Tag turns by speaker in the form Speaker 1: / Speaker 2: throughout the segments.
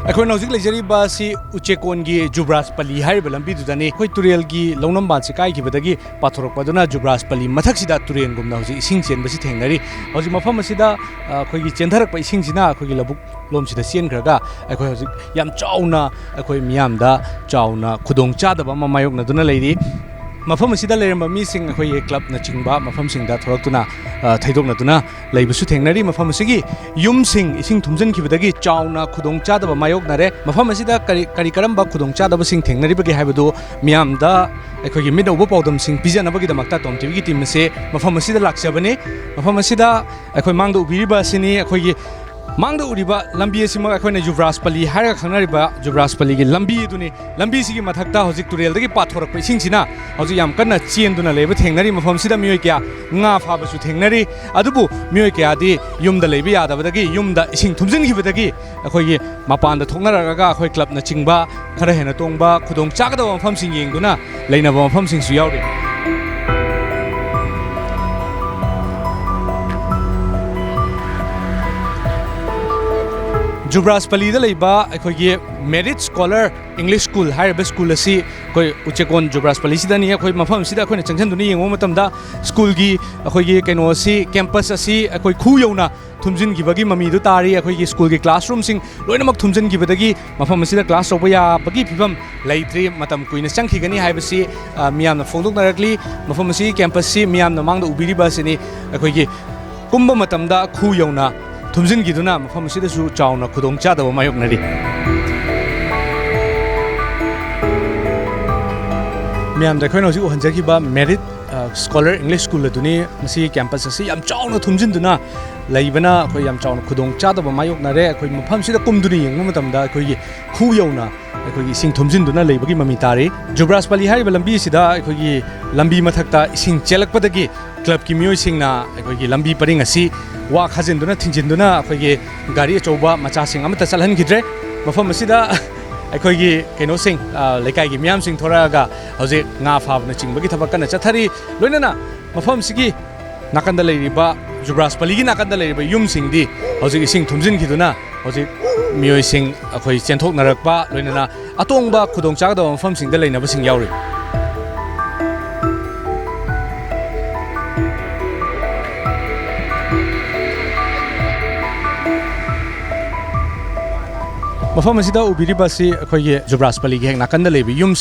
Speaker 1: अखोन हौजिक लेजरीबा सि उचेकोनगी जुब्राज पल्ली हारिबा लंबीदुदानी अखोय तुरेलगी लौनमबान से काइखिबदगी पाथोरकपदुना जुब्राज पल्ली मथक्सिदा तुरेनगुमना हौजिक इसिंग चेनबसि थेंगनरी हौजिक मफम असिदा अखोयगी चेंधरकपा इसिंगसिना अखोयगी लबुक लोमसिदा चेनखरगा अखोय हौजिक याम चाउना अखोय मियामदा चाउना खुदोंग चादबा मामायोगनदुना लेरी मफम असिदा लेरम मीसिंग अखोय क्लब न चिंगबा मफम सिंगदा थोरक्तुना थैदोकनदुना लेबसु थेंगनरी मफम असिगी युमसिंग इसिंग थुमजनखिबदगी चाउना खुदोंग चादबा मायोगनरे मफम असिदा करी करम्बा खुदोंग चादबा सिंग थेंगनरिबगे हाइबदु मियामदा अखोयगी मिडौबो पाउदम सिंग पिजनबगिदमक्ता टॉम टीवी की टीम से मफम असिदा लाक्सबने मफम असिदा अखोय मांगदो उबिरिबा सिनी अखोयगी मांगदो उरिबा लंबी असिमा अखोयना जुब्राज पल्ली हायरा खंगनरिबा जुब्राज पल्ली की लंबी दुनी लंबी सिगी मथक्ता हौजिक तुरेलदगी पाथोरकपा इसिंगसिना हौजिक याम कन्ना चेंदुना लेबा थेंगनरी मफम सिदा मियोय क्या nga फाबसु थेंगनरी अदुबु मियोय क्यादी युमदा लेबा यादबदगी युमदा इसिंग थुमजिनखिबदगी अखोयगी मपानदा थोंगनरगा अखोय क्लब न चिंगबा खरा हेना तोंगबा खुदोंग चागदबा मफम सिंग येंगदुना लेनबा मफम सिंगसु यावरि जुब्राज पल्ली अखोगी मेरिट स्कॉलर इंग्लिश स्कूल है स्कूल असी अखोई उचेकोन जुब्राज पल्ली सिदनी अखोई मफम सिदा अखोई चंगसनदुनी येंगो मतमदा स्कूल की अखोगी कैनो असी कैंपस असी अखोई खू यौना थुमजिनखिबगी ममीदु तारी अखोगी स्कूल की क्लासरूम सिंग लोइनमक थुमजिनखिबदगी मफम असिदा क्लास तौबा याबगी फिबम लेत्रि मतम कुइना चंगखिगनी हाइबसि मियामना फोंदोकनरकली मफम असी कैंपस सि मियामना मांगदा उबिरिबा सिनी अखोगी कुंबा मतमदा खू यौना थुमजिनगिदुना मफम असिदसु चाउना खुदोंग चादबा मायोगनरी मियामदा अखोयना हौजिक हंजखिबा मेरिट स्कॉलर इंग्लिश स्कूल अदुनी मसी कैंपस असी याम चाउना थुमजिनदुना लेबना अखोय याम चाउना खुदोंग चादबा मायोगनरे अखोय मफम सिदा कुमदुनी येंगो मतमदा अखोयगी खू यौना अखोयगी सिंग थुमजिनदुना लेबगी ममी तारी जुब्राज पल्ली हारिबा लंबी सिदा अखोयगी लंबी मथक्ता इसिंग चेलकपदगी क्लब की मियोय सिंगना अखोयगी लंबी परिंग असी वा खाजिनदुना थिंजिनदुना अखोयगी गाड़ी अचौबा मचासिंग अमता चलहनखिद्रे मफम असिदा अखोयगी कैनो सिंग लेकाइगी मियाम सिंग थोरागा हौजिक nga फाबना चिंगबगी थबक कना चथरी लोइनना मफम सिगी नाकंदा लेरिबा जुब्राज पल्ली की नाकंदा लेरिबा युम सिंगदी हौजिक इसिंग थुमजिनखिदुना हौजिक मियोय सिंग अखोय चेंथोकनरकबा लोइनना अतोंगबा खुदोंग चागदबा मफम सिंगदा लेनबा सिंग यावरि मफम असिदा उबिरिबा सि अखोयगी जुब्राज पल्ली की नाकंदा लेबि युम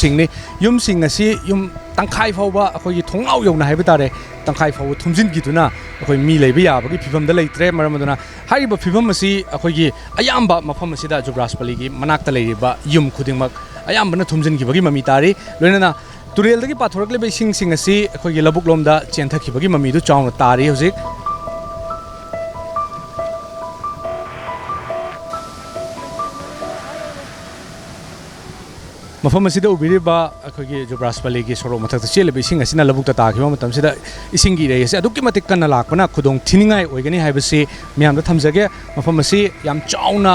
Speaker 1: सिंग असि युम तंखाइ फावबा अखोयगी थोंगाव यौना हाइबा तारे तंखाइ फाव थुमजिनगिदुना अखोय मी लेबि याबगी फिबमदा लेत्रे मरमदुना हाइबा फिबम असि अखोयगी अयाम्बा मफम असिदा जुब्राज पल्ली की मनाक्ता लेरिबा युम खुदिंगमक अयाम्बना थुमजिनगिबगी ममी तारी लोइनना तुरेलदगी पाथोरकलेबा इसिंग सिंग असि अखोयगी लबुकलोमदा चेंथखिबगी ममीदु चाउना तारी हौजिक मफम असिदा उबिरिबा अखोगी जुब्राज पल्ली की सोरो मथक चेलेबा इसिंग असिना लबुकता ताखिबा मतमसिदा इसिंगी रेसे अदुक्कि मतिक कन्ना लाकपना खुदोंग थिनिंगाई ओइगनी हाइबसि मियामदा थमजगे मफम असि याम चाउना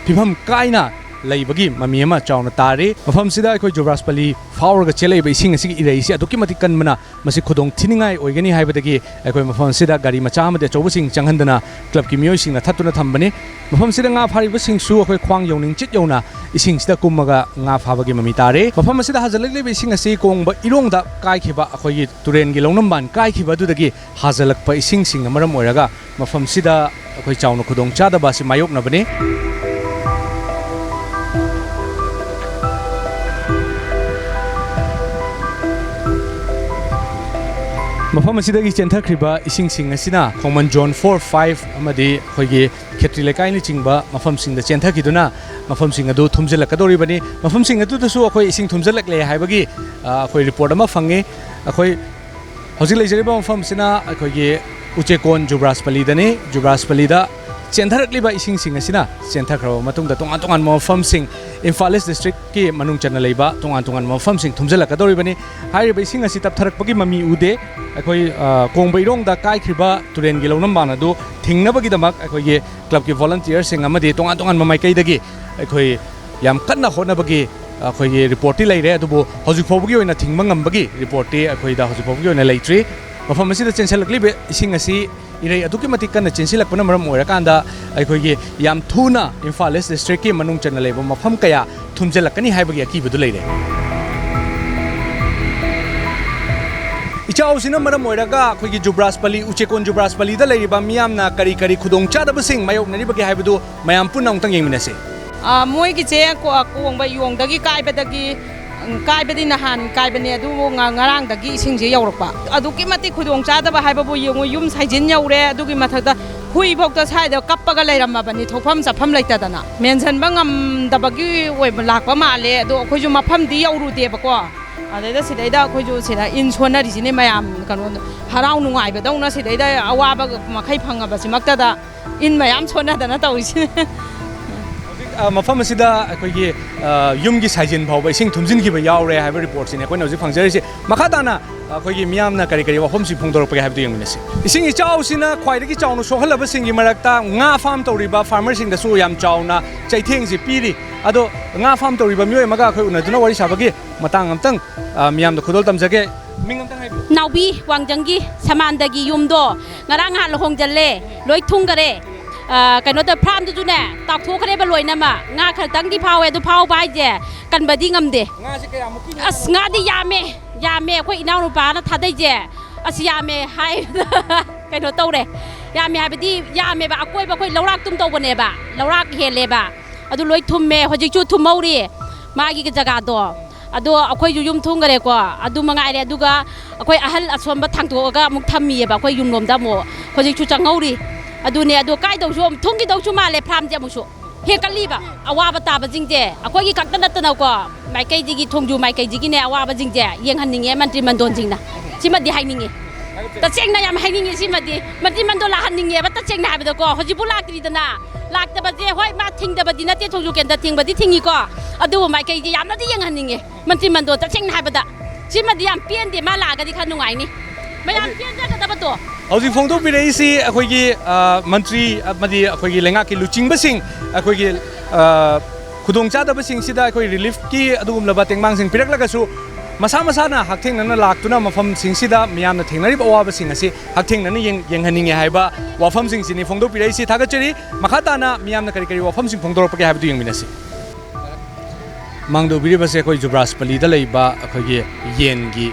Speaker 1: फिबम काइना लेबगी ममी अमा चाउना तारी मफम सिदा अखोय जुब्राज पल्ली फावरगा चेलेबा इसिंग असिगी इरेसे अदुक्कि मतिक कन्मना मसि खुदोंग थिनिंगाई ओइगनी हाइबदगी अखोय मफम सिदा गाड़ी मचा अमदे चौबसिंग चंगहंदना क्लब की मियोइसिंगना थत्तुना थंबनी मफम सिदा nga फारिबसिंगसु अखोय ख्वांग यौनिंग चित यौना इसिंग सिदा कुमगा nga फाबगी ममी तारे मफम सिदा हाजलकलेबा इसिंग असि कोंगबा इरोंगदा काइखिबा अखोयगी तुरेनगी लौनमबान काइखिबा दुदगी हाजलकपा इसिंग सिंग मरम ओइरगा मफम सिदा अखोय चाउना खुदोंग चादबा सि मायोकनबने मफम असिदगी चेंथखरिबा इसिंग सिंग असिना Khoman zone 4-5 अमदि खोगी Khetri लेकाइनि चिंगबा मफम Singh the चेंथखिदुना मफम सिंग अदु थुमजलकदोरिबनी मफम सिंग अदु दसु अखोय इसिंग थुमजलकले हाइबगी अखोय रिपोर्ट अमा फंगे अखोय हौजिक लेजरिबा मफम सिना अखोगी उचेकोन जुब्राज पल्ली जुब्राज पल्लीदा चेंथरकलिबा इसिंग सिंग असिना चेंथखरबा मतुंगदा तोंगान तोंगान मफम सिंग इम्फाल ईस्ट डिस्ट्रिक्ट की मनुंग चन्ना लेबा तोंगान तोंगान मफम सिंग थुमजलकदोरिबनी हाइरिबा इसिंग असि तपथरकपगी ममी उदे अखोय कोंगबा इरोंगदा काइखरिबा तुरेनगी लौनमबान अदु थिंगनबगीदमक अखोयगी क्लब की वॉलंटियर सिंग अमदि तोंगान तोंगान ममाइकैदगी अखोय याम कन्ना होनबगी अखोयगी रिपोर्टी लेरे अदुबो हौजिक फावबगी ओइना थिंगबा ngambagi रिपोर्टी अखोयदा हौजिक फावबगी ओइना लेट्री मफम असिदा चेंसलकलिबे इसिंग असि इरे अदुकी मतिक कन चिनसिलकपन मरम ओइरकांदा अखोइगी याम थुना इम्फाल वेस्ट डिस्ट्रिक्ट की मनुंग चन लेबो मफम कया थुमजेलकनी हाइबगी अकीबदु लेरे इचाओ सिना मरम ओइरगा अखोइगी जुब्रास पल्ली उचेकोन जुब्रास पल्ली दा लेरिबा मियामना करी करी खुदोंग चादबसिंग मायोकनरिबगी हाइबदु मयाम पुन्ना उंगतंग येंमिनसे
Speaker 2: मोइगी चे कोंगबा योंगदगी काइबदगी काइबदी नहान काइबने अदु ngarangdagi isingje yaurpa aduki mati khudong chadaba haibabu yongo yum saijin yaure adugi mathakda hui bokta saida kappaga leiramma bani thofam safam leitadana mention bangam dabagi oi lakpa male adu khoju mafam di yauru debako adaida sidaida khoju sida in sonari sine mayam kanu harau nungai badawna sidaida awaba makhai phangaba simaktada in mayam sonadana tawisi मफम असिदा अखोइगी युमगी साइजिन फाउबा इसिंग थुमजिनखिबा यावरे हाइबा रिपोर्ट सिने कोइन हौजिक फंगजरिसे मखादाना अखोइगी मियामना करी करी वफमसि फुंगदोरपगे हाइबदु यंगमिनसे इसिंग इचाउ सिना ख्वाइदगी चाउनो सोहलबा सिंगी मरक्ता nga फार्म तौरिबा फार्मर सिंग दसु याम चाउना चैथेंगसि पीरी अदो nga फार्म तौरिबा मियोय मगा अखोइ उनदुना वरि साबगी मतंग अमतंग मियामदा खुदोल तमजगे मिंग अमतंग हाइबु
Speaker 3: नाउबी वांगजंगी समानदगी युमदो ngarang han lohongjalle loi thungare कनोदा फ्राम दुजुने ताथोखरे बलोइनमा nga खरतंगी फावे दु फाव बाइजे कनबदी ngamde nga से कयामुकी अस nga दि यामे अखोइ इनाउ नुपा ना थादैजे अस यामे हाय कनो तौरे यामे हाबदी यामे बा अकोइ बा खोइ लौराक तुम तौबने बा लौराक हेले बा अदु लोइ थुम्मे होजिकचु थुमौरी मागी के जगह दो अदो अखोइ युम थुंगरे को अदु मंगाइरे अदुगा अखोइ अहल असोंबा थांथोगा मुक थम्मीए बा अखोइ युमलोमदा मो होजिकचु चंगौरी अदुने अदु काइदौसु थुंगी दौसु माले फ्राम जे मुसु हेकलीबा अवाबा ताबा जिंजे अखोइगी खक्ता नतना को माइकैजिगी थोंजु माइकैजिगी ने अवाबा जिंजे येंहन्निंगे मंत्री मंडोन जिंगना सिमदि हाइनिंगे तचेंगना याम हाइनिंगे सिमदि मंत्री मंडोन लाहन्निंगे बा तचेंगना हाबदो को होजिबु लाक्रिदना लाक्तबा जे होय मा थिंगदबदि नते थोंजु केंदा थिंगबदि थिंगी को अदु माइकैजी यामनदि येंहन्निंगे मंत्री मंडोन तचेंगना हाबदा सिमदि याम पेंदे मा लागदि खा नुंगाइनी मयाम पेंजगदबदो
Speaker 1: हौजिक फोंदोकबिरैसि अखोइगी मंत्री अमदि अखोइगी लेंगाकी लुचिंगबसिंग अखोइगी खुदोंग चादबसिंग सिदा अखोइ रिलीफ की अदुगुमलबा तेंगमांगसिंग पिरकलगसु मसा मसाना हक्थेंगनना लाक्तुना मफम सिंगसिदा मियामना थेंगनरिबा अवाबसिंग असि हक्थेंगनना येंगहनिंगे हाइबा वाफमसिंग सिनि फोंदोकबिरैसि थागचरी मखाताना मियामना करी करी वाफमसिंग फोंदोरपगे हाइबदु येंगमिनसि मांगदोबिरिबसे अखोइ जुब्रास पल्लीदा लैबा अखोइगी येनगी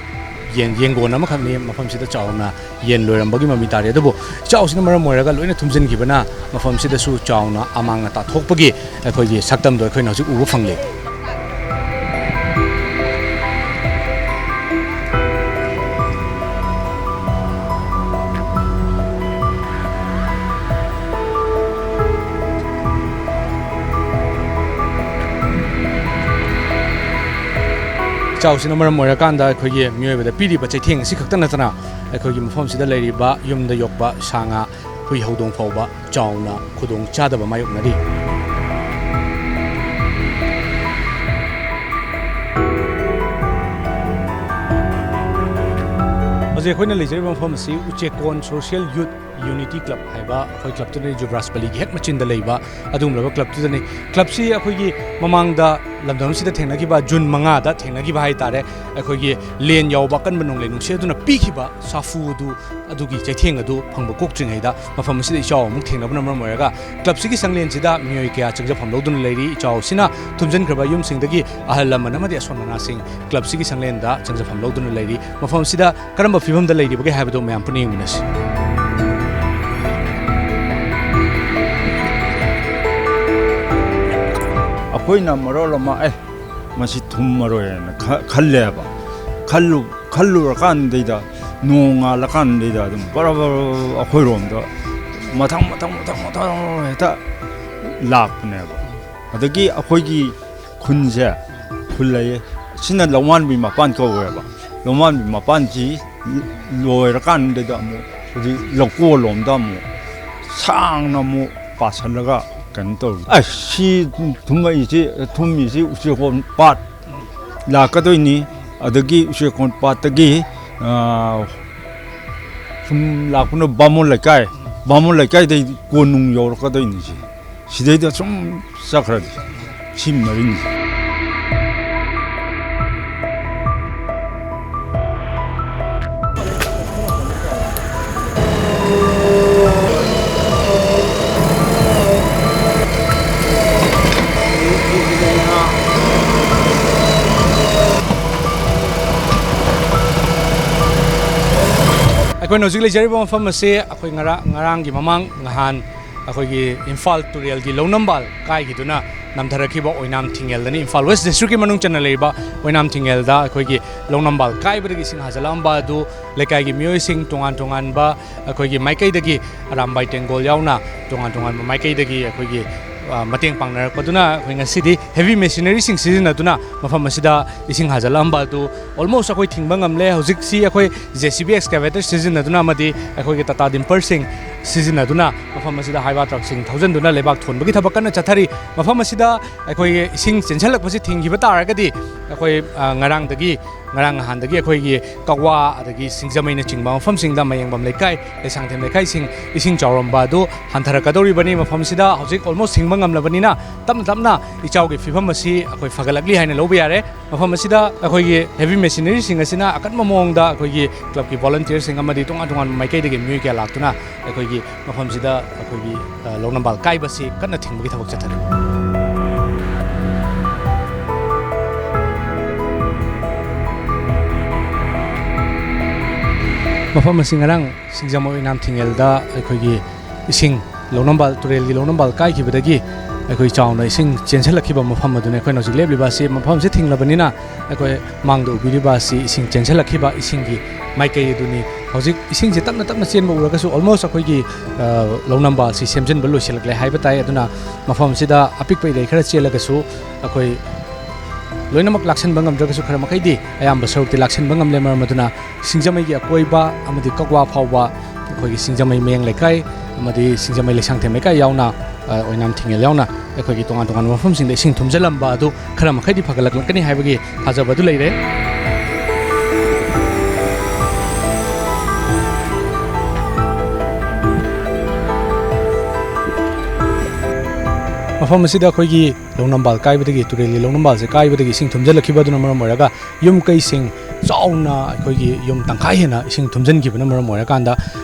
Speaker 1: येंगोन अमखंगने मफमसिदा चाउना येन लोरंबगी ममी तारे अदुबो चाउसिना मरम मोरगा लोइना थुमजिनखिबना मफमसिदासु चाउना अमांगना ताथोकपगी अखोइगी सक्तमदो अखोइना हौजिक उबो फंगले चाउसिना मरम मोरकांदा अखोइगी मियोयबदा पीरिबा चैथेंग सि खक्ता नतना अखोइगी मफमसिदा लेरिबा युमदा योकबा सांगा हुई हौदोंग फाउबा चाउना खुदोंग चादबा मायोकनरी हजे अखोइना लेजरिबा मफमसि Uchekon social youth unity club हाइबा अखोइ क्लब तुने जुब्रास पल्लीगी हेक मचिंदा लेबा अदुमलबा क्लब तुदने क्लब सि अखोइगी ममांगदा लमदमसिदा थेंगनागिबा जून 5 दा थेंगनागिबा हाइ तारे अखोइगी लेन यावबा कनबा नोंले नुंसे अदुना पीखिबा साफुदु अदुगी चैथेंग अदु फंगबा कोक्ट्रिंगैदा मफमसिदा इचाओ मुक थेंगनबना मरम ओरगा क्लब सिगी संगलेनसिदा मियोय कया चंगजा फमलौदुना लेरी इचाओ सिना थुमजनख्रबा युमसिंगदगी अहल लमन अमदि असोननासिंग क्लब सिगी संगलेनदा चंगजा फमलौदुना लेरी मफमसिदा करंबा फिबमदा लेरिबगे हाइबदो मयाम पुने यंगमिनसि
Speaker 4: अखोइना मरोलमा मसी थुमरोयना खल्लेबा खल्लुरकानदैदा नोंगालकानदैदा दम बराबर अखोइरोमदा मथंग हेता लाकनेबा अदगी अखोइगी खुनजे खुल्लये सिना लौमानबी मपान कौवेबा लौमानबी मपान जी लोयरकानदैदा मु हुजी लकोलोमदा मु सांगना मु पासलगा कंटोल सी थुम्मीसी उचेकोन पाट लाकदोइनी अदगी उचेकोन पाटगी सुम लाकुनो बामोन लेकाय दे कोनुंग यौरकदोइनी सिदैदा सुम सखरदि सिमरिनी
Speaker 1: ꯑꯩꯈꯣꯏꯅ ꯍꯧꯖꯤꯛ ꯂꯩꯖꯔꯤꯕ ꯃꯐꯝ ꯑꯁꯤ ꯑꯩꯈꯣꯏ ꯉꯔꯥꯡꯒꯤ ꯃꯃꯥꯡ ꯉꯍꯥꯟ ꯑꯩꯈꯣꯏꯒꯤ ꯏꯝꯐꯥꯜ ꯇꯨꯔꯦꯜꯒꯤ ꯂꯧꯅꯝꯕꯥꯜ ꯀꯥꯏꯈꯤꯗꯨꯅ ꯅꯝꯊꯔꯛꯈꯤꯕ ꯑꯣꯏꯅꯥꯝ ꯊꯤꯡꯉꯦꯜꯗꯅꯤ ꯏꯝꯐꯥꯜ ꯋꯦꯁ ꯗꯤꯁꯇ꯭ꯔꯤꯛꯀꯤ ꯃꯅꯨꯡ ꯆꯟꯅ ꯂꯩꯔꯤꯕ ꯑꯣꯏꯅꯥꯝ ꯊꯤꯡꯉꯦꯜꯗ ꯑꯩꯈꯣꯏꯒꯤ ꯂꯧꯅꯝꯕꯥꯜ ꯀꯥꯏꯕꯗꯒꯤ ꯏꯁꯤꯡ ꯍꯥꯖꯤꯜꯂꯛꯑꯝꯕ ꯑꯗꯨ ꯂꯩꯀꯥꯏꯒꯤ ꯃꯤꯑꯣꯏꯁꯤꯡ ꯇꯣꯉꯥꯟ ꯇꯣꯉꯥꯟꯕ ꯑꯩꯈꯣꯏꯒꯤ ꯃꯥꯏꯀꯩꯗꯒꯤ ꯑꯔꯥꯝꯕꯥꯏ ꯇꯦꯡꯒꯣꯜ ꯌꯥꯎꯅ ꯇꯣꯉꯥꯟ ꯇꯣꯉꯥꯟꯕ ꯃꯥꯏꯀꯩꯗꯒꯤ ꯑꯩꯈꯣꯏꯒꯤ ꯃꯇꯦꯡ ꯄꯥꯡꯅꯔꯛꯄꯗꯨꯅ ꯑꯩꯈꯣꯏ ꯉꯁꯤꯗꯤ ꯍꯦꯚꯤ ꯃꯦꯁꯤꯅꯔꯤꯁꯤꯡ ꯁꯤꯖꯤꯟꯅꯗꯨꯅ ꯃꯐꯝ ꯑꯁꯤꯗ ꯏꯁꯤꯡ ꯍꯥꯖꯤꯜꯂꯛꯑꯝꯕ ꯑꯗꯨ ꯑꯣꯜꯃꯣꯁ ꯑꯩꯈꯣꯏ ꯊꯤꯡꯕ ꯉꯝꯂꯦ ꯍꯧꯖꯤꯛꯁꯤ ꯑꯩꯈꯣꯏ JCB ꯑꯦꯛꯁꯀꯦꯚꯦꯇꯔ ꯁꯤꯖꯤꯟꯅꯗꯨꯅ ꯑꯃꯗꯤ ꯑꯩꯈꯣꯏꯒꯤ ꯇꯥꯇꯥ ꯗꯤꯝꯄꯔꯁꯤꯡ ꯁꯤꯖꯤꯟꯅꯗꯨꯅ ꯃꯐꯝ ꯑꯁꯤꯗ ꯍꯥꯏꯕꯥ ꯇ꯭ꯔꯛꯁꯤꯡ ꯊꯧꯖꯤꯟꯗꯨꯅ ꯂꯩꯕꯥꯛ ꯊꯣꯟꯕꯒꯤ ꯊꯕꯛ ꯀꯟꯅ ꯆꯠꯊꯔꯤ ꯃꯐꯝ ꯑꯁꯤꯗ ꯑꯩꯈꯣꯏꯒꯤ ꯏꯁꯤꯡ ꯆꯦꯟꯁꯤꯜꯂꯛꯄꯁꯤ ꯊꯤꯡꯈꯤꯕ ꯇꯥꯔꯒꯗꯤ ꯑꯩꯈꯣꯏ ꯉꯔꯥꯡ ꯅꯍꯥꯟꯗꯒꯤ ꯑꯩꯈꯣꯏꯒꯤ ꯀꯛꯋꯥ ꯑꯗꯒꯤ ꯁꯤꯡꯖꯃꯩꯅꯆꯤꯡꯕ ꯃꯐꯝꯁꯤꯡꯗ ꯃꯌꯦꯡꯕꯝ ꯂꯩꯀꯥꯏ ꯂꯩꯁꯥꯡꯊꯦꯝ ꯂꯩꯀꯥꯏꯁꯤꯡ ꯏꯁꯤꯡ ꯆꯥꯎꯔꯝꯕ ꯑꯗꯨ ꯍꯟꯊꯔꯛꯀꯗꯧꯔꯤꯕꯅꯤ ꯃꯐꯝꯁꯤꯗ ꯍꯧꯖꯤꯛ ꯑꯣꯜꯃꯣꯁ ꯊꯤꯡꯕ ꯉꯝꯂꯕꯅꯤꯅ ꯇꯞꯅ ꯇꯞꯅ ꯏꯆꯥꯎꯒꯤ ꯐꯤꯕꯝ ꯑꯁꯤ ꯑꯩꯈꯣꯏ ꯐꯒꯠꯂꯛꯂꯤ ꯍꯥꯏꯅ ꯂꯧꯕ ꯌꯥꯔꯦ ꯃꯐꯝ ꯑꯁꯤꯗ ꯑꯩꯈꯣꯏꯒꯤ ꯍꯦꯚꯤ ꯃꯦꯁꯤꯅꯔꯤꯁꯤꯡ ꯑꯁꯤꯅ ꯑꯀꯟꯕ ꯃꯑꯣꯡꯗ ꯑꯩꯈꯣꯏꯒꯤ ꯀ꯭ꯂꯕꯀꯤ ꯚꯣꯂꯟꯇꯤꯌꯔꯁꯤꯡ ꯑꯃꯗꯤ ꯇꯣꯉꯥꯟ ꯇꯣꯉꯥꯟꯕ ꯃꯥꯏꯀꯩꯗꯒꯤ ꯃꯤꯑꯣꯏ ꯀꯌꯥ ꯂꯥꯛꯇꯨꯅ ꯑꯩꯈꯣꯏꯒꯤ ꯃꯐꯝꯁꯤꯗ ꯑꯩꯈꯣꯏꯒꯤ ꯂꯧꯅꯝꯕꯥꯜ ꯀꯥꯏꯕꯁꯤ ꯀꯟꯅ ꯊꯤꯡꯕꯒꯤ ꯊꯕꯛ ꯆꯠꯊꯔꯤ ꯃꯐꯝ ꯑꯁꯤ ꯉꯔꯥꯡ ꯁꯤꯡꯖꯃꯩ ꯑꯣꯏꯅꯥꯝ ꯊꯤꯡꯉꯦꯜꯗ ꯑꯩꯈꯣꯏꯒꯤ ꯏꯁꯤꯡ ꯂꯧꯅꯝꯕꯥꯜ ꯇꯨꯔꯦꯜꯒꯤ ꯂꯧꯅꯝꯕꯥꯜ ꯀꯥꯏꯈꯤꯕꯗꯒꯤ ꯑꯩꯈꯣꯏ ꯆꯥꯎꯅ ꯏꯁꯤꯡ ꯆꯦꯟꯁꯤꯜꯂꯛꯈꯤꯕ ꯃꯐꯝ ꯑꯗꯨꯅ ꯑꯩꯈꯣꯏꯅ ꯍꯧꯖꯤꯛ ꯂꯦꯞꯂꯤꯕ ꯑꯁꯤ ꯃꯐꯝꯁꯤ ꯊꯤꯡꯂꯕꯅꯤꯅ ꯑꯩꯈꯣꯏ ꯃꯥꯡꯗ ꯎꯕꯤꯔꯤꯕ ꯑꯁꯤ ꯏꯁꯤꯡ ꯆꯦꯟꯁꯤꯜꯂꯛꯈꯤꯕ ꯏꯁꯤꯡꯒꯤ ꯃꯥꯏꯀꯩ ꯑꯗꯨꯅꯤ ꯍꯧꯖꯤꯛ ꯏꯁꯤꯡꯁꯤ ꯇꯞꯅ ꯇꯞꯅ ꯆꯦꯟꯕ ꯎꯔꯒꯁꯨ ꯑꯣꯜꯃꯣꯁ ꯑꯩꯈꯣꯏꯒꯤ ꯂꯧꯅꯝꯕꯥꯜꯁꯤ ꯁꯦꯝꯖꯤꯟꯕ ꯂꯣꯏꯁꯤꯜꯂꯛꯂꯦ ꯍꯥꯏꯕ ꯇꯥꯏ ꯑꯗꯨꯅ ꯃꯐꯝꯁꯤꯗ ꯑꯄꯤꯛꯄ ꯏꯔꯩ ꯈꯔ ꯆꯦꯜꯂꯒꯁꯨ ꯑꯩꯈꯣꯏ ꯂꯣꯏꯅꯃꯛ ꯂꯥꯛꯁꯤꯟꯕ ꯉꯝꯗ꯭ꯔꯒꯁꯨ ꯈꯔ ꯃꯈꯩꯗꯤ ꯑꯌꯥꯝꯕ ꯁꯔꯨꯛꯇꯤ ꯂꯥꯛꯁꯤꯟꯕ ꯉꯝꯂꯦ ꯃꯔꯝ ꯑꯗꯨꯅ ꯁꯤꯡꯖꯃꯩꯒꯤ ꯑꯀꯣꯏꯕ ꯑꯃꯗꯤ ꯀꯛꯋꯥ ꯐꯥꯎꯕ ꯑꯩꯈꯣꯏꯒꯤ ꯁꯤꯡꯖꯃꯩ ꯃꯌꯦꯡ ꯂꯩꯀꯥꯏ ꯑꯃꯗꯤ ꯁꯤꯡꯖꯃꯩ ꯂꯩꯁꯥꯡꯊꯦꯝ ꯂꯩꯀꯥꯏ ꯌꯥꯎꯅ ꯑꯣꯏꯅꯥꯝ ꯊꯤꯡꯉꯦꯜ ꯌꯥꯎꯅ ꯑꯩꯈꯣꯏꯒꯤ ꯇꯣꯉꯥꯟ ꯇꯣꯉꯥꯟꯕ ꯃꯐꯝꯁꯤꯡꯗ ꯏꯁꯤꯡ ꯊꯨꯝꯖꯤꯜꯂꯝꯕ ꯑꯗꯨ ꯈꯔ ꯃꯈꯩꯗꯤ ꯐꯒꯠꯂꯛꯀꯅꯤ ꯍꯥꯏꯕꯒꯤ ꯊꯥꯖꯕ ꯑꯗꯨ ꯂꯩꯔꯦ ꯃꯐꯝ ꯑꯁꯤꯗ ꯑꯩꯈꯣꯏꯒꯤ ꯂꯧꯅꯝꯕꯥꯜ ꯀꯥꯏꯕꯗꯒꯤ ꯇꯨꯔꯦꯜꯒꯤ ꯂꯧꯅꯝꯕꯥꯜꯁꯦ ꯀꯥꯏꯕꯗꯒꯤ ꯏꯁꯤꯡ ꯊꯨꯝꯖꯤꯜꯂꯛꯈꯤꯕꯗꯨꯅ ꯃꯔꯝ ꯑꯣꯏꯔꯒ ꯌꯨꯝ ꯀꯩꯁꯤꯡ ꯆꯥꯎꯅ ꯑꯩꯈꯣꯏꯒꯤ ꯌꯨꯝ ꯇꯪꯈꯥꯏ ꯍꯦꯟꯅ ꯏꯁꯤꯡ ꯊꯨꯝꯖꯤꯟꯈꯤꯕꯅ ꯃꯔꯝ ꯑꯣꯏꯔꯀꯥꯟꯗ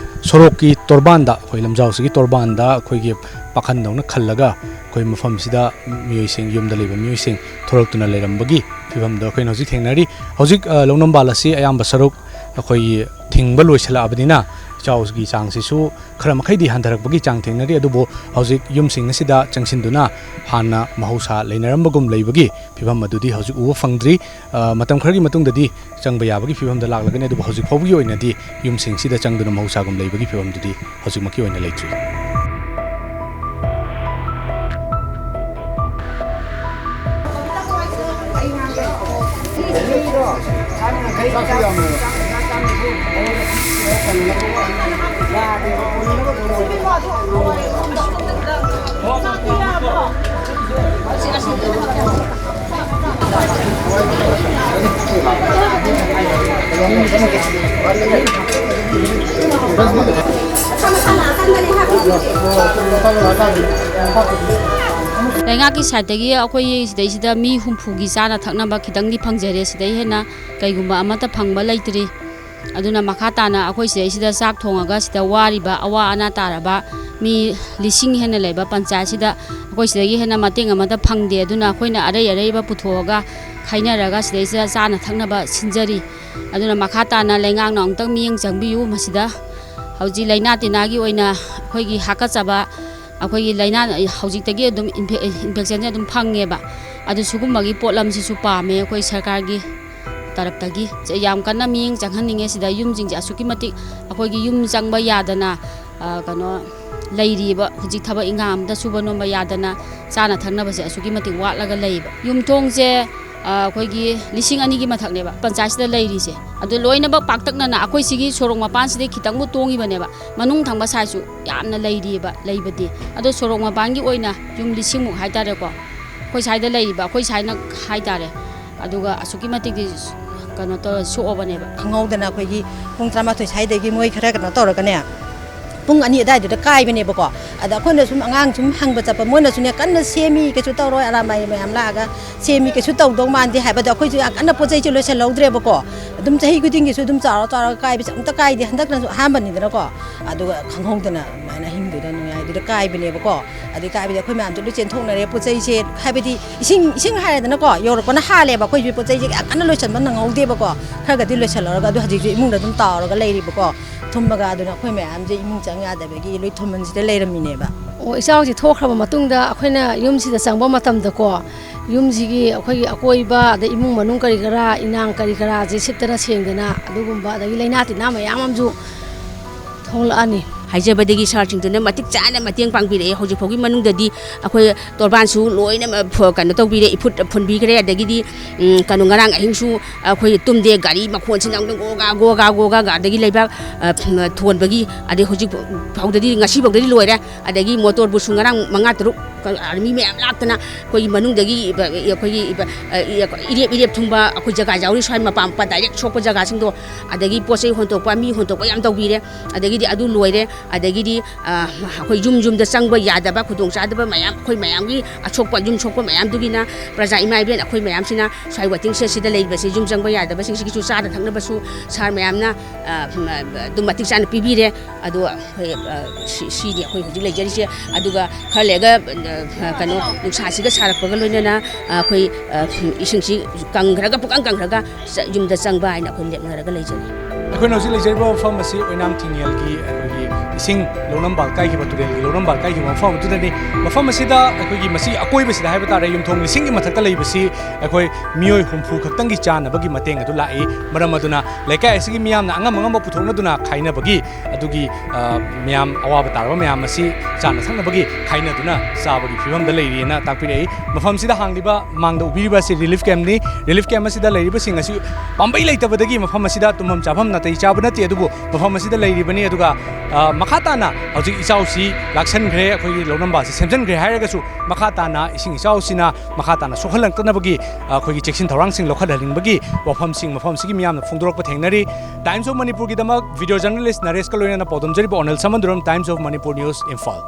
Speaker 1: ꯁꯣꯔꯣꯛꯀꯤ ꯇꯣꯔꯕꯥꯟꯗ ꯑꯩꯈꯣꯏ ꯂꯝꯖꯥꯎꯁꯤꯒꯤ ꯇꯣꯔꯕꯥꯟꯗ ꯑꯩꯈꯣꯏꯒꯤ ꯄꯥꯈꯟꯗꯧꯅ ꯈꯜꯂꯒ ꯑꯩꯈꯣꯏ ꯃꯐꯝꯁꯤꯗ ꯃꯤꯑꯣꯏꯁꯤꯡ ꯌꯨꯝꯗ ꯂꯩꯕ ꯃꯤꯑꯣꯏꯁꯤꯡ ꯊꯣꯔꯛꯇꯨꯅ ꯂꯩꯔꯝꯕꯒꯤ ꯐꯤꯕꯝꯗ ꯑꯩꯈꯣꯏꯅ ꯍꯧꯖꯤꯛ ꯊꯦꯡꯅꯔꯤ ꯍꯧꯖꯤꯛ ꯂꯧꯅꯝꯕꯥꯜ ꯑꯁꯤ ꯑꯌꯥꯝꯕ ꯁꯔꯨꯛ ꯑꯩꯈꯣꯏꯒꯤ ꯊꯤꯡꯕ ꯂꯣꯏꯁꯤꯜꯂꯛꯑꯕꯅꯤna ꯏꯆꯥꯎꯒꯤ ꯆꯥꯡꯁꯤꯁꯨ ꯈꯔ ꯃꯈꯩꯗꯤ ꯍꯟꯊꯔꯛꯄꯒꯤ ꯆꯥꯡ ꯊꯦꯡꯅꯔꯤ ꯑꯗꯨꯕꯨ ꯍꯧꯖꯤꯛ ꯌꯨꯝꯁꯤꯡ ꯑꯁꯤꯗ ꯆꯪꯁꯤꯟꯗꯨꯅ ꯍꯥꯟꯅ ꯃꯍꯧꯁꯥ ꯂꯩꯅꯔꯝꯕꯒꯨꯝ ꯂꯩꯕꯒꯤ ꯐꯤꯕꯝ ꯑꯗꯨꯗꯤ ꯍꯧꯖꯤꯛ ꯎꯕ ꯐꯪꯗ꯭ꯔꯤ ꯃꯇꯝ ꯈꯔꯒꯤ ꯃꯇꯨꯡꯗꯗꯤ ꯆꯪꯕ ꯌꯥꯕꯒꯤ ꯐꯤꯕꯝꯗ ꯂꯥꯛꯂꯒꯅꯤ ꯑꯗꯨꯕꯨ ꯍꯧꯖꯤꯛ ꯐꯥꯎꯕꯒꯤ ꯑꯣꯏꯅꯗꯤ ꯌꯨꯝꯁꯤꯡꯁꯤꯗ ꯆꯪꯗꯨꯅ ꯃꯍꯧꯁꯥꯒꯨꯝ ꯂꯩꯕꯒꯤ ꯐꯤꯕꯝꯗꯨꯗꯤ ꯍꯧꯖꯤꯛꯃꯛꯀꯤ ꯑꯣꯏꯅ ꯂꯩꯇ꯭ꯔꯤ
Speaker 3: ꯂꯩꯉꯥꯛꯀꯤ ꯁꯥꯏꯠꯇꯒꯤ ꯑꯩꯈꯣꯏ ꯁꯤꯗꯩꯁꯤꯗ ꯃꯤ 60ꯒꯤ ꯆꯥꯅ ꯊꯛꯅꯕ ꯈꯤꯇꯪꯗꯤ ꯐꯪꯖꯔꯦ ꯁꯤꯗꯩ ꯍꯦꯟꯅ ꯀꯩꯒꯨꯝꯕ ꯑꯃꯠꯇ ꯐꯪꯕ ꯂꯩꯇ꯭ꯔꯤ ꯑꯗꯨꯅ ꯃꯈꯥ ꯇꯥꯅ ꯑꯩꯈꯣꯏ ꯁꯤꯗꯩꯁꯤꯗ ꯆꯥꯛ ꯊꯣꯡꯉꯒ ꯁꯤꯗ ꯋꯥꯔꯤꯕ ꯑꯋꯥ ꯑꯅꯥ ꯇꯥꯔꯕ ꯃꯤ 1000 ꯍꯦꯟꯅ ꯂꯩꯕ ꯄꯟꯆꯥꯌꯠꯁꯤꯗ ꯑꯩꯈꯣꯏ ꯁꯤꯗꯒꯤ ꯍꯦꯟꯅ ꯃꯇꯦꯡ ꯑꯃꯠꯇ ꯐꯪꯗꯦ ꯑꯗꯨꯅ ꯑꯩꯈꯣꯏꯅ ꯑꯔꯩꯕ ꯄꯨꯊꯣꯛꯑꯒ ꯈꯥꯏꯅꯔꯒ ꯁꯤꯗꯩꯁꯤꯗ ꯆꯥꯅ ꯊꯛꯅꯕ ꯁꯤꯟꯖꯔꯤ ꯑꯗꯨꯅ ꯃꯈꯥ ꯇꯥꯅ ꯂꯩꯉꯥꯛꯅ ꯑꯃꯨꯛꯇꯪ ꯃꯤꯠꯌꯦꯡ ꯆꯪꯕꯤꯌꯨ ꯃꯁꯤꯗ ꯍꯧꯖꯤꯛ ꯂꯩꯅꯥ ꯇꯤꯟꯅꯥꯒꯤ ꯑꯣꯏꯅ ꯑꯩꯈꯣꯏꯒꯤ ꯍꯥꯀꯠꯆꯕ ꯑꯩꯈꯣꯏꯒꯤ ꯂꯩꯅꯥ ꯍꯧꯖꯤꯛꯇꯒꯤ ꯑꯗꯨꯝ ꯏꯟꯐꯦꯛꯁꯟꯁꯦ ꯑꯗꯨꯝ ꯐꯪꯉꯦꯕ ꯑꯗꯨ ꯁꯤꯒꯨꯝꯕꯒꯤ ꯄꯣꯠꯂꯝꯁꯤꯁꯨ ꯄꯥꯝꯃꯦ ꯑꯩꯈꯣꯏ ꯁꯔꯀꯥꯔꯒꯤ ꯇꯔꯞꯇꯒꯤ ꯌꯥꯝ ꯀꯟꯅ ꯃꯤꯠꯌꯦꯡ ꯆꯪꯍꯟꯅꯤꯡꯉꯦ ꯁꯤꯗ ꯌꯨꯝꯁꯤꯡꯁꯦ ꯑꯁꯨꯛꯀꯤ ꯃꯇꯤꯛ ꯑꯩꯈꯣꯏꯒꯤ ꯌꯨꯝ ꯆꯪꯕ ꯌꯥꯗꯅ ꯀꯩꯅꯣ ꯂꯩꯔꯤꯕ ꯍꯧꯖꯤꯛ ꯊꯕꯛ ꯏꯪꯈꯥꯡ ꯑꯃꯇ ꯁꯨꯕ ꯅꯣꯝꯕ ꯌꯥꯗꯅ ꯆꯥꯅ ꯊꯛꯅꯕꯁꯦ ꯑꯁꯨꯛꯀꯤ ꯃꯇꯤꯛ ꯋꯥꯠꯂꯒ ꯂꯩꯌꯦꯕ ꯌꯨꯝꯊꯣꯡꯁꯦ ꯑꯩꯈꯣꯏꯒꯤ 2,000ꯒꯤ ꯃꯊꯛꯅꯦꯕ ꯄꯟꯆꯥꯌꯠꯁꯤꯗ ꯂꯩꯔꯤꯁꯦ ꯑꯗꯨ ꯂꯣꯏꯅꯃꯛ ꯄꯥꯛꯇꯛꯅꯅ ꯑꯩꯈꯣꯏ ꯁꯤꯒꯤ ꯁꯣꯔꯣꯛ ꯃꯄꯥꯟꯁꯤꯗꯩ ꯈꯤꯇꯪꯕꯨ ꯇꯣꯡꯉꯤꯕꯅꯦꯕ ꯃꯅꯨꯡ ꯊꯪꯕ ꯁꯥꯏꯠꯁꯨ ꯌꯥꯝꯅ ꯂꯩꯔꯤꯑꯕ ꯂꯩꯕꯗꯤ ꯑꯗꯣ ꯁꯣꯔꯣꯛ ꯃꯄꯥꯟꯒꯤ ꯑꯣꯏꯅ ꯌꯨꯝ 1000ꯃꯨꯛ ꯍꯥꯏꯇꯥꯔꯦꯀꯣ ꯑꯩꯈꯣꯏ ꯁ꯭ꯋꯥꯏꯗ ꯂꯩꯔꯤꯕ ꯑꯩꯈꯣꯏ ꯁ꯭ꯋꯥꯏꯅ ꯍꯥꯏꯇꯥꯔꯦ ꯑꯗꯨꯒ ꯑꯁꯨꯛꯀꯤ ꯃꯇꯤꯛꯇꯤ ꯀꯩꯅꯣ ꯇꯧꯔ ꯁꯣꯛꯑꯕꯅꯦꯕ
Speaker 5: ꯈꯪꯍꯧꯗꯅ ꯑꯩꯈꯣꯏꯒꯤ ꯄꯨꯡ 12 ꯁ꯭ꯋꯥꯏꯗꯒꯤ ꯃꯣꯏ ꯈꯔ ꯀꯩꯅꯣ ꯇꯧꯔꯒꯅꯦ ꯄꯨꯡ 2 ꯑꯗꯥꯏꯗꯨꯗ ꯀꯥꯏꯕꯅꯦꯕꯀꯣ ꯑꯗ ꯑꯩꯈꯣꯏꯅ ꯁꯨꯝ ꯑꯉꯥꯡ ꯁꯨꯝ ꯍꯪꯕ ꯆꯠꯄ ꯃꯣꯏꯅꯁꯨꯅꯦ ꯀꯟꯅ ꯁꯦꯝꯃꯤ ꯀꯩꯁꯨ ꯇꯧꯔꯣꯏ ꯑꯔꯥꯝꯕꯥꯏ ꯃꯌꯥꯝ ꯂꯥꯛꯑꯒ ꯁꯦꯝꯃꯤ ꯀꯩꯁꯨ ꯇꯧꯗꯧ ꯃꯥꯟꯗꯦ ꯍꯥꯏꯕꯗꯣ ꯑꯩꯈꯣꯏꯁꯨ ꯌꯥꯝ ꯀꯟꯅ ꯄꯣꯠ ꯆꯩꯁꯦ ꯂꯣꯏꯁꯤꯜꯍꯧꯗ꯭ꯔꯦꯕꯀꯣ ꯑꯗꯨꯝ ꯆꯍꯤ ꯈꯨꯗꯤꯡꯒꯤꯁꯨ ꯑꯗꯨꯝ ꯆꯥꯎꯔꯒ ꯀꯥꯏꯕꯁꯦ ꯑꯝꯇ ꯀꯥꯏꯗꯦ ꯍꯟꯗꯛꯅꯁꯨ ꯑꯍꯥꯟꯕꯅꯤꯗꯅꯀꯣ ꯑꯗꯨꯒ ꯈꯪꯍꯧꯗꯅ ꯑꯗꯨꯃꯥꯏꯅ ꯑꯍꯤꯡꯗꯨꯗ ꯅꯨꯡꯉꯥꯏ ꯑꯗꯨꯗ ꯀꯥꯏꯕꯅꯦꯕꯀꯣ ꯑꯗꯩ ꯀꯥꯏꯕꯗꯤ ꯑꯩꯈꯣꯏ ꯃꯌꯥꯝꯁꯨ ꯂꯣꯏ ꯆꯦꯟꯊꯣꯛꯅꯔꯦ ꯄꯣꯠ ꯆꯩꯁꯦ ꯍꯥꯏꯕꯗꯤ ꯏꯁꯤꯡ ꯍꯥꯏꯔꯦꯗꯅꯀꯣ ꯌꯧꯔꯛꯄꯅ ꯍꯥꯜꯂꯦꯕ ꯑꯩꯈꯣꯏꯁꯨ ꯄꯣꯠ ꯆꯩꯁꯦ ꯌꯥꯝ ꯀꯟꯅ ꯂꯣꯏꯁꯟꯕ ꯅꯪꯍꯧꯗꯦꯕꯀꯣ ꯈꯔꯒꯗꯤ ꯂꯣꯏꯁꯜꯂꯧꯔꯒ ꯑꯗꯨ ꯍꯧꯖꯤꯛꯁꯨ ꯏꯃꯨꯡꯗ ꯑꯗꯨꯝ ꯇꯥꯎꯔꯒ ꯂꯩꯔꯤꯕꯀꯣ ꯊꯨꯝꯃꯒ ꯑꯗꯨꯅ ꯑꯩꯈꯣꯏ ꯃꯌꯥꯝꯁꯦ ꯏꯃꯨꯡ ꯆꯪ ꯌꯥꯗꯕꯒꯤ ꯂꯣꯏ ꯊꯨꯝꯃꯟꯁꯤꯗ ꯂꯩꯔꯝꯃꯤꯅꯦꯕ
Speaker 6: ꯏꯆꯥꯎꯁꯤ ꯊꯣꯛꯈ꯭ꯔꯕ ꯃꯇꯨꯡꯗ ꯑꯩꯈꯣꯏꯅ ꯌꯨꯝꯁꯤꯗ ꯆꯪꯕ ꯃꯇꯝꯗꯀꯣ ꯌꯨꯝꯁꯤꯒꯤ ꯑꯩꯈꯣꯏꯒꯤ ꯑꯀꯣꯏꯕ ꯑꯗꯩ ꯏꯃꯨꯡ ꯃꯅꯨꯡ ꯀꯔꯤ ꯀꯔꯥ ꯏꯅꯥꯡ ꯀꯔꯤ ꯀꯔꯥꯁꯦ ꯁꯤꯠꯇꯅ ꯁꯦꯡꯗꯅ ꯑꯗꯨꯒꯨꯝꯕ ꯑꯗꯒꯤ ꯂꯩꯅꯥ ꯇꯤꯟꯅꯥ ꯃꯌꯥꯝ ꯑꯃꯁꯨ ꯊꯣꯛꯂꯛꯑꯅꯤ
Speaker 3: ꯍꯥꯏꯖꯕꯗꯒꯤ ꯁꯥꯔꯁꯤꯡꯗꯨꯅ ꯃꯇꯤꯛ ꯆꯥꯅ ꯃꯇꯦꯡ ꯄꯥꯡꯕꯤꯔꯛꯑꯦ ꯍꯧꯖꯤꯛꯐꯥꯎꯒꯤ ꯃꯅꯨꯡꯗꯗꯤ ꯑꯩꯈꯣꯏ ꯇꯣꯔꯕꯥꯟꯁꯨ ꯂꯣꯏꯅ ꯀꯩꯅꯣ ꯇꯧꯕꯤꯔꯦ ꯏꯐꯨꯠ ꯐꯨꯟꯕꯤꯈ꯭ꯔꯦ ꯑꯗꯒꯤꯗꯤ ꯀꯩꯅꯣ ꯉꯔꯥꯡ ꯑꯍꯤꯡꯁꯨ ꯑꯩꯈꯣꯏ ꯇꯨꯝꯗꯦ ꯒꯥꯔꯤ ꯃꯈꯣꯟꯁꯤꯅ ꯒꯣꯒꯥ ꯑꯗꯒꯤ ꯂꯩꯕꯥꯛ ꯊꯣꯟꯕꯒꯤ ꯑꯗꯩ ꯍꯧꯖꯤꯛ ꯐꯥꯎꯗꯗꯤ ꯉꯁꯤ ꯐꯥꯎꯗꯗꯤ ꯂꯣꯏꯔꯦ ꯑꯗꯒꯤ ꯃꯣꯇꯣꯔꯕꯨꯁꯨ ꯉꯔꯥꯡ 5-6 ꯑꯥꯔꯃꯤ ꯃꯌꯥꯝ ꯂꯥꯛꯇꯅ ꯑꯩꯈꯣꯏꯒꯤ ꯃꯅꯨꯡꯗꯒꯤ ꯑꯩꯈꯣꯏꯒꯤ ꯏꯔꯦꯞ ꯊꯨꯡꯕ ꯑꯩꯈꯣꯏ ꯖꯒꯥ ꯌꯥꯎꯔꯤ ꯁ꯭ꯋꯥꯏ ꯃꯄꯥ ꯗꯥꯏꯔꯦꯛ ꯁꯣꯛꯄ ꯖꯒꯥꯁꯤꯡꯗꯣ ꯑꯗꯒꯤ ꯄꯣꯠ ꯆꯩ ꯍꯣꯟꯇꯣꯛꯄ ꯃꯤ ꯍꯣꯟꯇꯣꯛꯄ ꯌꯥꯝ ꯇꯧꯕꯤꯔꯦ ꯑꯗꯒꯤꯗꯤ ꯑꯗꯨ ꯂꯣꯏꯔꯦ ꯑꯗꯒꯤꯗꯤ ꯑꯩꯈꯣꯏ ꯌꯨꯝꯗ ꯆꯪꯕ ꯌꯥꯗꯕ ꯈꯨꯗꯣꯡꯆꯥꯗꯕ ꯃꯌꯥꯝ ꯑꯩꯈꯣꯏ ꯃꯌꯥꯝꯒꯤ ꯑꯁꯣꯛꯄ ꯌꯨꯝ ꯁꯣꯛꯄ ꯃꯌꯥꯝꯗꯨꯒꯤꯅ ꯄ꯭ꯔꯖꯥ ꯏꯃꯥ ꯏꯕꯦꯟ ꯑꯩꯈꯣoi ꯃꯌꯥꯝꯁꯤꯅ ꯁ꯭ꯋꯥꯏ ꯋꯦꯇꯤꯡ ꯁꯦꯠꯁꯤꯗ ꯂꯩꯕꯁꯤ ꯌꯨꯝ ꯆꯪꯕ ꯌꯥꯗꯕꯁꯤꯡꯁꯤꯒꯤꯁꯨ ꯆꯥꯅ ꯊꯛꯅꯕꯁꯨ ꯁꯥꯔ ꯃꯌꯥꯝꯅ ꯑꯗꯨꯝ ꯃꯇꯤꯛ ꯆꯥꯅ ꯄꯤꯕꯤꯔꯦ ꯑꯗꯣ ꯑꯩꯈꯣꯏ ꯁꯤꯅꯤ ꯑꯩꯈꯣꯏ ꯍꯧꯖꯤꯛ ꯂꯩꯖꯔꯤꯁꯦ ꯑꯗꯨꯒ ꯈꯔ ꯂꯩꯔꯒ ꯀꯩꯅꯣ ꯅꯨꯡꯁꯥꯁꯤꯒ ꯁꯥꯔꯛꯄꯒ ꯂꯣꯏꯅꯅ ꯑꯩꯈꯣꯏ ꯏꯁꯤꯡꯁꯤ ꯄꯨꯀꯪ ꯀꯪꯈ꯭ꯔꯒ ꯌꯨꯝꯗ ꯆꯪꯕ ꯍꯥꯏꯅ ꯑꯩꯈꯣꯏ ꯂꯦꯞꯅꯔꯒ ꯂꯩꯖꯔꯤ
Speaker 1: ꯑꯩꯈꯣꯏꯅ ꯍꯧꯖꯤꯛ ꯂꯩꯖꯔꯤꯕ ꯃꯐꯝ ꯑꯁꯤ ꯑꯣꯏꯅꯥꯝ ꯊꯤꯡꯉꯦꯜꯒꯤ ꯑꯩꯈꯣꯏꯒꯤ ꯏꯁꯤꯡ ꯂꯧꯅꯝꯕꯥꯜ ꯀꯥꯏꯈꯤꯕ ꯇꯨꯔꯦꯜꯒꯤ ꯂꯧꯅꯝꯕꯥꯜ ꯀꯥꯏꯈꯤꯕ ꯃꯐꯝ ꯑꯗꯨꯗꯅꯤ ꯃꯐꯝ ꯑꯁꯤꯗ ꯑꯩꯈꯣꯏꯒꯤ ꯃꯁꯤ ꯑꯀꯣꯏꯕꯁꯤꯗ ꯍꯥꯏꯕ ꯇꯥꯔꯦ ꯌꯨꯝꯊꯣꯡ ꯂꯤꯁꯤꯡꯒꯤ ꯃꯊꯛꯇ ꯂꯩꯕꯁꯤ ꯑꯩꯈꯣꯏ ꯃꯤꯑꯣꯏ 60 ꯈꯛꯇꯪꯒꯤ ꯆꯥꯅꯕꯒꯤ ꯃꯇꯦꯡ ꯑꯗꯨ ꯂꯥꯛꯏ ꯃꯔꯝ ꯑꯗꯨꯅ ꯂꯩꯀꯥꯏ ꯑꯁꯤꯒꯤ ꯃꯤꯌꯥꯝꯅ ꯑꯉꯝꯕ ꯄꯨꯊꯣꯛꯅꯗꯨꯅ ꯈꯥꯏꯅꯕꯒꯤ ꯑꯗꯨꯒꯤ ꯃꯌꯥꯝ ꯑꯋꯥꯕ ꯇꯥꯔꯕ ꯃꯌꯥꯝ ꯑꯁꯤ ꯆꯥꯅ ꯊꯛꯅꯕꯒꯤ ꯈꯥꯏꯅꯗꯨꯅ ꯆꯥꯕꯒꯤ ꯐꯤꯕꯝꯗ ꯂꯩꯔꯤꯅ ꯇꯥꯛꯄꯤꯔꯛꯏ ꯃꯐꯝꯁꯤꯗ ꯍꯥꯡꯂꯤꯕ ꯃꯥꯡꯗ ꯎꯕꯤꯔꯤꯕ ꯑꯁꯤ ꯔꯤꯂꯤꯐ ꯀꯦꯝꯞꯅꯤ ꯔꯤꯂꯤꯐ ꯀꯦꯝꯞ ꯑꯁꯤꯗ ꯂꯩꯔꯤꯕꯁꯤꯡ ꯑꯁꯤ ꯄꯥꯝꯕꯩ ꯂꯩꯇꯕꯗꯒꯤ ꯃꯐꯝ ꯑꯁꯤꯗ ꯇꯨꯝꯐꯝ ꯆꯥꯐꯝ ꯅꯥꯇꯩ ꯆꯥꯕ ꯅꯠꯇꯦ ꯑꯗꯨꯕꯨ ꯃꯐꯝ ꯑꯁꯤꯗ ꯂꯩꯔꯤꯕꯅꯤ ꯑꯗꯨꯒ ꯃꯈꯥ ꯇꯥꯅ ꯍꯧꯖꯤꯛ ꯏꯆꯥꯎꯁꯤ ꯂꯥꯛꯁꯟꯈ꯭ꯔꯦ ꯑꯩꯈꯣꯏꯒꯤ ꯂꯧꯅꯝꯕꯥꯜꯁꯤ ꯁꯦꯝꯖꯤꯟꯈ꯭ꯔꯦ ꯍꯥꯏꯔꯒꯁꯨ ꯃꯈꯥ ꯇꯥꯅ ꯏꯁꯤꯡ ꯏꯆꯥꯎꯁꯤꯅ ꯃꯈꯥ ꯇꯥꯅ ꯁꯣꯛꯍꯜꯂꯛꯇꯅꯕꯒꯤ ꯑꯩꯈꯣꯏꯒꯤ ꯆꯦꯛꯁꯤꯟ ꯊꯧꯔꯥꯡꯁꯤꯡ ꯂꯧꯈꯠꯍꯟꯅꯤꯡꯕꯒꯤ ꯋꯥꯐꯝꯁꯤꯡ ꯃꯐꯝꯁꯤꯒꯤ ꯃꯤꯌꯥꯝꯅ ꯐꯣꯡꯗꯣꯔꯛꯄ ꯊꯦꯡꯅꯔꯤ ꯇꯥꯏꯝꯁ ꯑꯣꯐ ꯃꯅꯤꯄꯨꯔꯒꯤꯗꯃꯛ ꯚꯤꯗꯤꯑꯣ ꯖꯔꯅꯦꯂꯤꯁ ꯅꯔꯦꯁꯀ ꯂꯣꯏꯅꯅ ꯄꯥꯎꯗꯝꯖꯔꯤꯕ ꯑꯣꯅꯜ ꯁꯃꯟꯗꯨꯔꯝ times of Manipur news Imphal